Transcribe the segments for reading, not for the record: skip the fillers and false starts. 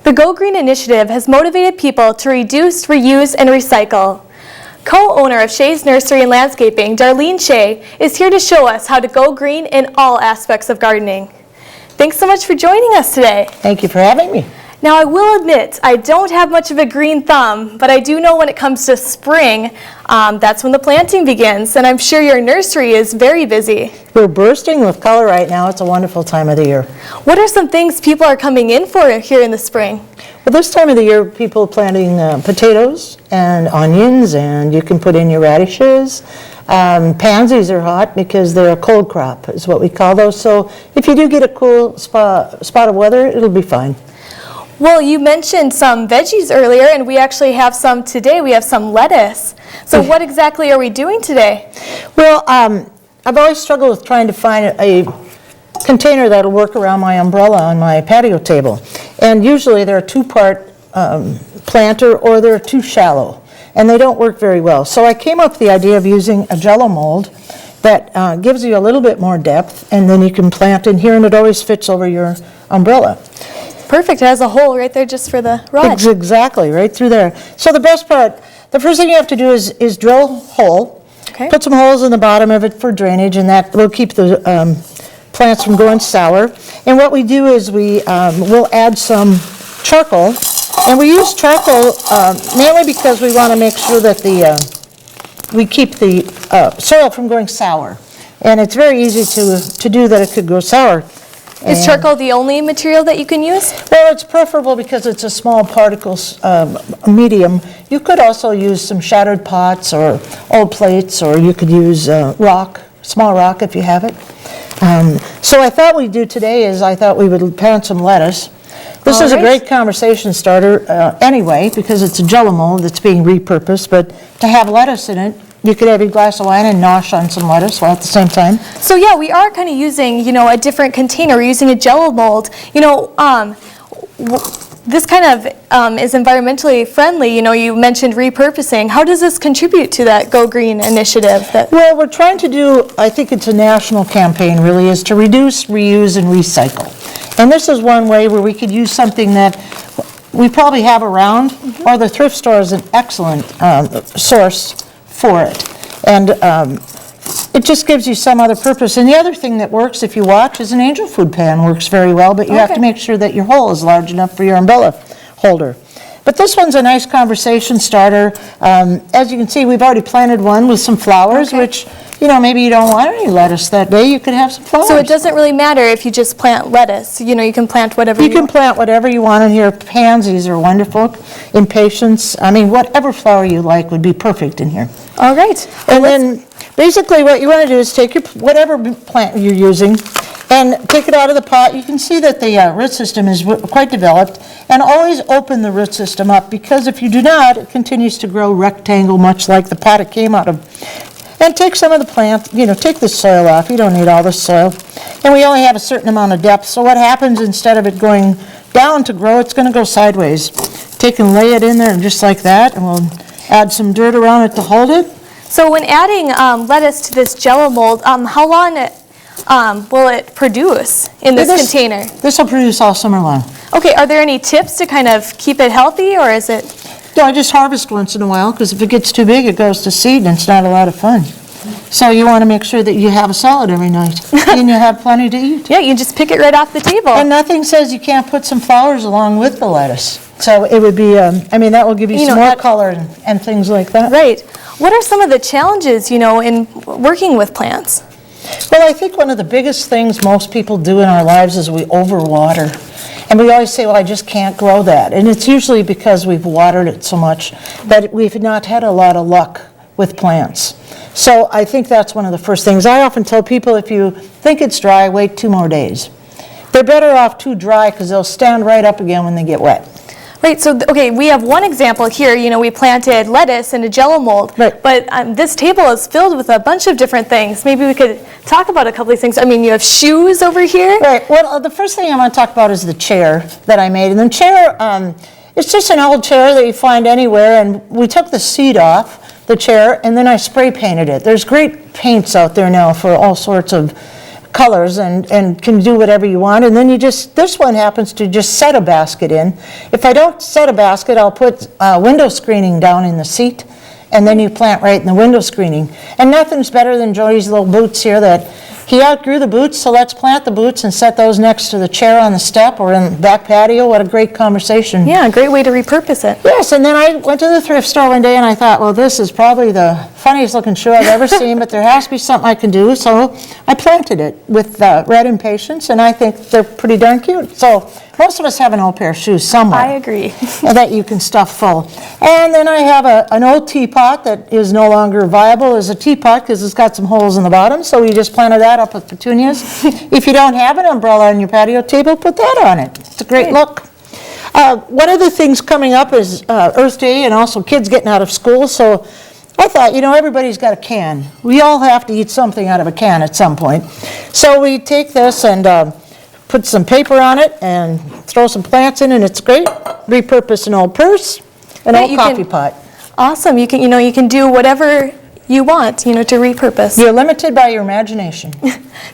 The Go Green initiative has motivated people to reduce, reuse, and recycle. Co-owner of Shea's Nursery and Landscaping, Darlene Shea, is here to show us how to go green in all aspects of gardening. Thanks so much for joining us today. Thank you for having me. Now, I will admit, I don't have much of a green thumb, but I do know when it comes to spring, that's when the planting begins, and I'm sure your nursery is very busy. We're bursting with color right now. It's a wonderful time of the year. What are some things people are coming in for here in the spring? Well, this time of the year, people are planting potatoes and onions, and you can put in your radishes. Pansies are hot because they're a cold crop, is what we call those. So if you do get a cool spot of weather, it'll be fine. Well, you mentioned some veggies earlier, and we actually have some today. We have some lettuce. So what exactly are we doing today? Well, I've always struggled with trying to find a container that'll work around my umbrella on my patio table. And usually they're a two-part planter or they're too shallow, and they don't work very well. So I came up with the idea of using a Jello mold that gives you a little bit more depth, and then you can plant in here, and it always fits over your umbrella. Perfect. It has a hole right there just for the rod. Exactly, right through there. So the best part, the first thing you have to do is drill a hole. Okay. Put some holes in the bottom of it for drainage, and that will keep the plants from going sour. And what we do is we'll add some charcoal, and we use charcoal mainly because we want to make sure that we keep the soil from going sour. And it's very easy to do that it could go sour. Is charcoal the only material that you can use? Well, it's preferable because it's a small particles medium. You could also use some shattered pots or old plates, or you could use rock, small rock if you have it. So I thought we'd do today is I thought we would plant some lettuce. This is a great conversation starter anyway, because it's a Jello mold that's being repurposed, but to have lettuce in it, you could have a glass of wine and nosh on some lettuce all at the same time. So yeah, we are kind of using, a different container. We're using a Jello mold. This kind of is environmentally friendly. You mentioned repurposing. How does this contribute to that Go Green initiative? Well, we're trying to do, I think it's a national campaign really, is to reduce, reuse, and recycle. And this is one way where we could use something that we probably have around, or the thrift store is an excellent source for it. And it just gives you some other purpose. And the other thing that works, if you watch, is an angel food pan works very well, but you have to make sure that your hole is large enough for your umbrella holder. But this one's a nice conversation starter. As you can see, we've already planted one with some flowers, which, maybe you don't want any lettuce that day, you could have some flowers. So it doesn't really matter if you just plant lettuce. You can plant whatever you want. You can plant whatever you want in here. Pansies are wonderful. Impatiens, whatever flower you like would be perfect in here. All right. And then basically what you want to do is take your whatever plant you're using and take it out of the pot. You can see that the root system is quite developed, and always open the root system up, because if you do not, it continues to grow rectangle, much like the pot it came out of. And take some of the plant, take the soil off. You don't need all the soil. And we only have a certain amount of depth, so what happens, instead of it going down to grow, it's going to go sideways. Take and lay it in there just like that, and we'll add some dirt around it to hold it. So when adding lettuce to this Jello mold, how long will it produce in this container? This will produce all summer long. Okay, are there any tips to kind of keep it healthy, or is it? No, I just harvest once in a while, because if it gets too big, it goes to seed, and it's not a lot of fun. So you want to make sure that you have a salad every night, and you have plenty to eat. Yeah, you just pick it right off the table. And nothing says you can't put some flowers along with the lettuce. So it would be, that will give you some more color and things like that. Right. What are some of the challenges, in working with plants? Well, I think one of the biggest things most people do in our lives is we overwater. And we always say, well, I just can't grow that. And it's usually because we've watered it so much that we've not had a lot of luck with plants. So I think that's one of the first things. I often tell people, if you think it's dry, wait 2 more days. They're better off too dry, because they'll stand right up again when they get wet. Right, so, we have one example here. We planted lettuce in a Jello mold, right. But this table is filled with a bunch of different things. Maybe we could talk about a couple of these things. You have shoes over here. Right, well, the first thing I want to talk about is the chair that I made. And the chair, it's just an old chair that you find anywhere, and we took the seat off the chair, and then I spray painted it. There's great paints out there now for all sorts of colors and can do whatever you want. And then this one happens to just set a basket in. If I don't set a basket, I'll put window screening down in the seat, and then you plant right in the window screening. And nothing's better than Jody's little boots here that he outgrew the boots, so let's plant the boots and set those next to the chair on the step or in the back patio. What a great conversation. Yeah, a great way to repurpose it. Yes, and then I went to the thrift store one day and I thought, well, this is probably the funniest looking shoe I've ever seen, but there has to be something I can do. So I planted it with red impatiens, and I think they're pretty darn cute. So most of us have an old pair of shoes somewhere. I agree. That you can stuff full. And then I have an old teapot that is no longer viable as a teapot because it's got some holes in the bottom, so we just planted that up with petunias. If you don't have an umbrella on your patio table, put that on it. It's a great look. One of the things coming up is Earth Day and also kids getting out of school, so I thought, everybody's got a can. We all have to eat something out of a can at some point. So we take this and put some paper on it and throw some plants in, and it's great. Repurpose an old purse, an old coffee pot. Awesome. You can do whatever you want, to repurpose. You're limited by your imagination.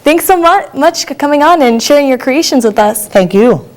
Thanks so much for coming on and sharing your creations with us. Thank you.